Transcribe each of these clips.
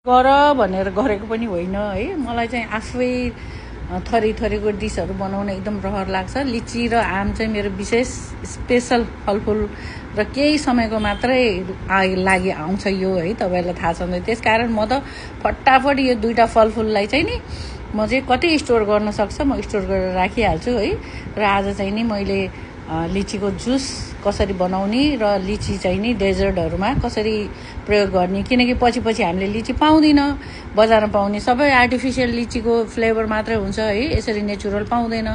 गर भनेर गरेको पनि होइन है। मलाई चाहिँ आफै थरी थरीको डिसहरू बनाउन एकदम रहर लाग्छ। लिची र आम चाहिँ मेरो विशेष स्पेसल फलफुल र केही समयको मात्रै लागि आउँछ यो है, तपाईँहरूलाई थाहा छ। त्यसकारण म त फटाफट यो दुईवटा फलफुललाई चाहिँ नि म चाहिँ कति स्टोर गर्न सक्छ म स्टोर गरेर राखिहाल्छु है। र आज चाहिँ नि मैले लिचीको जुस कसरी बनाउने र लिची चाहिँ नि डेजर्टहरूमा कसरी प्रयोग गर्ने, किनकि पछि हामीले लिची पाउँदैनौँ। बजारमा पाउने सबै आर्टिफिसियल लिचीको फ्लेभर मात्रै हुन्छ है, यसरी नेचुरल पाउँदैन।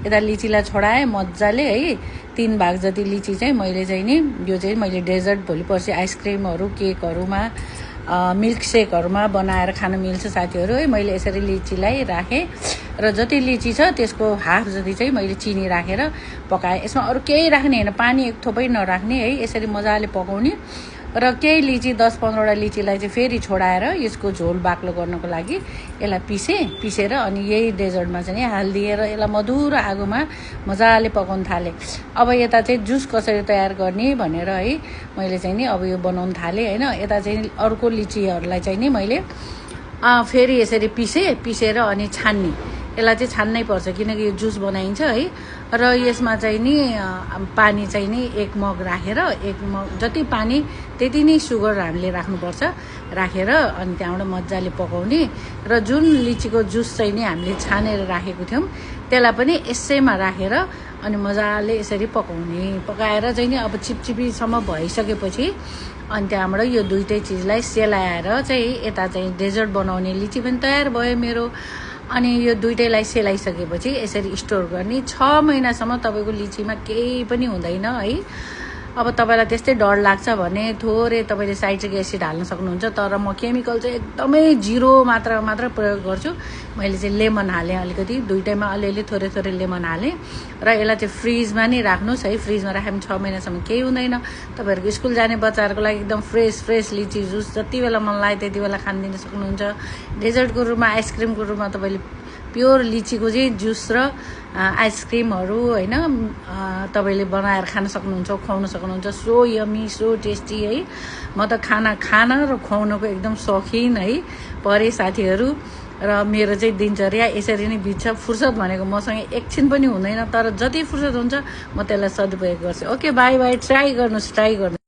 यता लिचीलाई छोडाएँ मजाले है। 3 भाग जति लिची चाहिँ मैले चाहिँ नि यो चाहिँ मैले डेजर्ट भोलि पर्सि आइसक्रिमहरू, केकहरूमा, मिल्कसेकहरूमा बनाएर खान मिल्छ साथीहरू है। मैले यसरी लिचीलाई राखेँ र जति लिची छ त्यसको हाफ जति चाहिँ मैले चिनी राखेर पकाएँ। यसमा अरू केही राख्ने होइन, पानी एक थोपै नराख्ने है। यसरी मजाले पकाउने र केही लिची 10-15वटा लिचीलाई चाहिँ फेरि छोडाएर यसको झोल बाक्लो गर्नको लागि यसलाई पिसेर अनि यही डेजर्टमा चाहिँ हालिदिएर यसलाई मधुरो आगोमा मजाले पकाउन थालेँ। अब यता चाहिँ जुस कसरी तयार गर्ने भनेर है मैले चाहिँ नि अब यो बनाउन थालेँ होइन। यता चाहिँ अर्को लिचीहरूलाई चाहिँ नि मैले फेरि यसरी पिसेर अनि छान्ने, यसलाई चाहिँ छान्नै पर्छ किनकि यो जुस बनाइन्छ है। र यसमा चाहिँ नि पानी चाहिँ नि 1 मग राखेर 1 मग जति पानी त्यति नै सुगर हामीले राख्नुपर्छ, राखेर अनि त्यहाँबाट मजाले पकाउने। र जुन लिचीको जुस चाहिँ नि हामीले छानेर राखेको थियौँ त्यसलाई पनि यसैमा राखेर अनि मजाले यसरी पकाएर चाहिँ नि अब चिपचिपीसम्म भइसकेपछि अनि त्यहाँबाट यो दुईटै चिजलाई सेलाएर चाहिँ यता चाहिँ डेजर्ट बनाउने लिची पनि तयार भयो मेरो। अनि यो दुईटैलाई सेलाइसकेपछि यसरी स्टोर गर्ने। 6 महिनासम्म तपाईँको लिचीमा केही पनि हुँदैन है। अब तपाईँलाई त्यस्तै डर लाग्छ भने थोरै तपाईँले साइट्रिक एसिड हाल्न सक्नुहुन्छ, तर म केमिकल चाहिँ एकदमै 0 मात्रामा मात्र प्रयोग गर्छु। मैले चाहिँ लेमन हालेँ अलिकति, दुईटैमा अलिअलि थोरै लेमन हालेँ र यसलाई चाहिँ फ्रिजमा नै राख्नुहोस् है। फ्रिजमा राख्यो भने 6 महिनासम्म केही हुँदैन। तपाईँहरूको स्कुल जाने बच्चाहरूको लागि एकदम फ्रेस लिची जुस जति बेला मन लाग्यो त्यति बेला खान दिन सक्नुहुन्छ। डेजर्टको रूपमा, आइसक्रिमको रूपमा तपाईँले प्योर लिचीको चाहिँ जुस र आइसक्रिमहरू होइन तपाईँले बनाएर खान सक्नुहुन्छ, खुवाउन सक्नुहुन्छ। सो यमी, सो टेस्टी है। म त खाना र खुवाउनको एकदम शौखिन है परे साथीहरू। र मेरो चाहिँ दिनचर्या यसरी नै बित्छ। फुर्सद भनेको मसँग एकछिन पनि हुँदैन, तर जति फुर्सद हुन्छ म त्यसलाई सदुपयोग गर्छु। Okay, by. ट्राई गर्नुहोस्।